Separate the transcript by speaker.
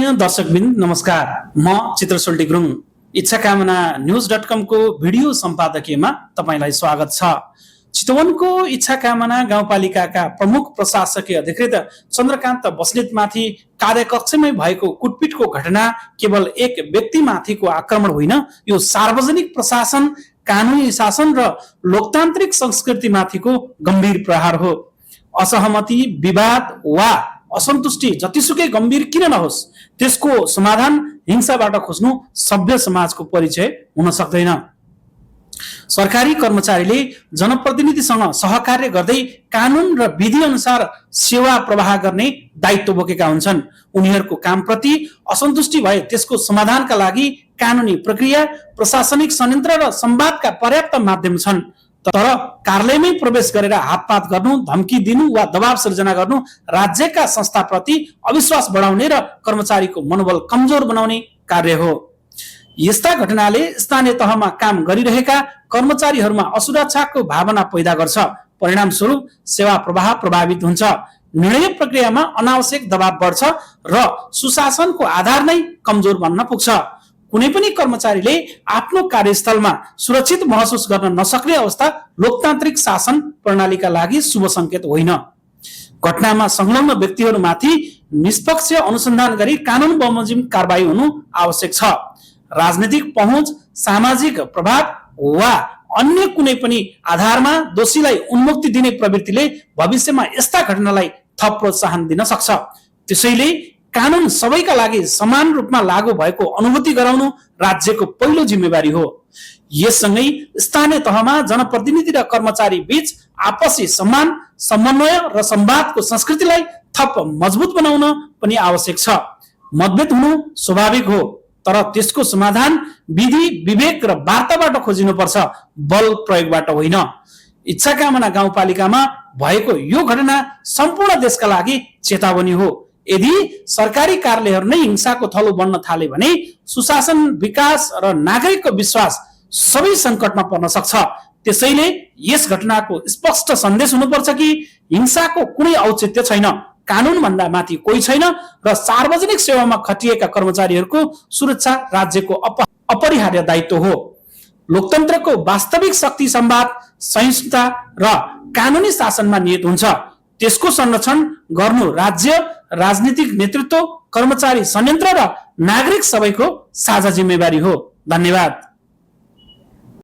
Speaker 1: आदरणीय दर्शकवृन्द नमस्कार। म चित्रशोल्टी गुरुङ इच्छाकामना न्यूज.com को भिडियो सम्पादकीयमा तपाईलाई स्वागत छ। चितवनको इच्छाकामना गाउँपालिकाका प्रमुख प्रशासकीय अधिकृत चन्द्रकान्त बस्नेतमाथि कार्यकक्षमै भएको कुटपिटको घटना केवल एक व्यक्तिमाथिको आक्रमण होइन, यो सार्वजनिक प्रशासन, कानुनी शासन र लोकतान्त्रिक संस्कृतिमाथिको गम्भीर प्रहार हो। असहमति, विवाद वा असन्तुष्टि जतिसुकै गम्भीर किन नहोस्, त्यसको समाधान हिंसाबाट खोज्नु सभ्य समाजको परिचय हुन सक्दैन। सरकारी कर्मचारीले जनप्रतिनिधिसँग सहकार्य गर्दै कानुन र विधि अनुसार सेवा प्रवाह गर्ने दायित्व बोकेका हुन्छन्। उनीहरूको कामप्रति असन्तुष्टि भए त्यसको समाधानका लागि कानुनी प्रक्रिया, प्रशासनिक संयन्त्र र संवादका पर्याप्त माध्यम छन्। तर कार्यालयमै प्रवेश गरेर हातपात गर्नु, धम्की दिनु वा दबाव सृजना गर्नु राज्यका संस्थाप्रति अविश्वास बढाउने र कर्मचारीको मनोबल कमजोर बनाउने कार्य हो। यस्ता घटनाले स्थानीय तहमा काम गरिरहेका कर्मचारीहरूमा असुरक्षाको भावना पैदा गर्छ। परिणामस्वरूप सेवा प्रवाह प्रभावित हुन्छ, निर्णय प्रक्रियामा अनावश्यक दबाव बढ्छ र सुशासनको आधार नै कमजोर बन्न पुग्छ। कुनै पनि कर्मचारीले आफ्नो कार्यस्थलमा सुरक्षित महसुस गर्न नसक्ने अवस्था लोकतान्त्रिक शासन प्रणालीका लागि शुभ संकेत होइन। घटनामा संलग्न व्यक्तिहरूमाथि निष्पक्ष अनुसन्धान गरी कानुन बमोजिम कारबाही हुनु आवश्यक छ। राजनीतिक पहुँच, सामाजिक प्रभाव वा अन्य कुनै पनि आधारमा दोषीलाई उन्मुक्ति दिने प्रवृत्तिले भविष्यमा यस्ता घटनालाई थप प्रोत्साहन दिन सक्छ। त्यसैले कानुन सबैका लागि समान रूपमा लागू भएको अनुभूति गराउनु राज्यको पहिलो जिम्मेवारी हो। यससँगै स्थानीय तहमा जनप्रतिनिधि र कर्मचारी बीच आपसी सम्मान, समन्वय र संवादको संस्कृतिलाई थप मजबुत बनाउन पनि आवश्यक छ। मतभेद हुनु स्वाभाविक हो, तर त्यसको समाधान विधि, विवेक र वार्ताबाट खोजिनुपर्छ, बल प्रयोगबाट होइन। इच्छाकामना गाउँपालिकामा भएको यो घटना सम्पूर्ण देशका लागि चेतावनी हो। यदि सरकारी कार्यालयहरू नै हिंसाको थलो बन्न थाले भने सुशासन, विकास र नागरिकको विश्वास सबै सङ्कटमा पर्न सक्छ। त्यसैले यस घटनाको स्पष्ट सन्देश हुनुपर्छ कि हिंसाको कुनै औचित्य छैन, कानुन भन्दा माथि कोही छैन र सार्वजनिक सेवामा खटिएका कर्मचारीहरूको सुरक्षा राज्यको अपरिहार्य दायित्व हो। लोकतन्त्रको वास्तविक शक्ति संवाद, सहिष्णुता र कानुनी शासनमा निहित हुन्छ। त्यसको संरक्षण गर्नु राज्य, राजनीतिक नेतृत्व, कर्मचारी संयन्त्र र नागरिक सबैको साझा जिम्मेवारी हो। धन्यवाद।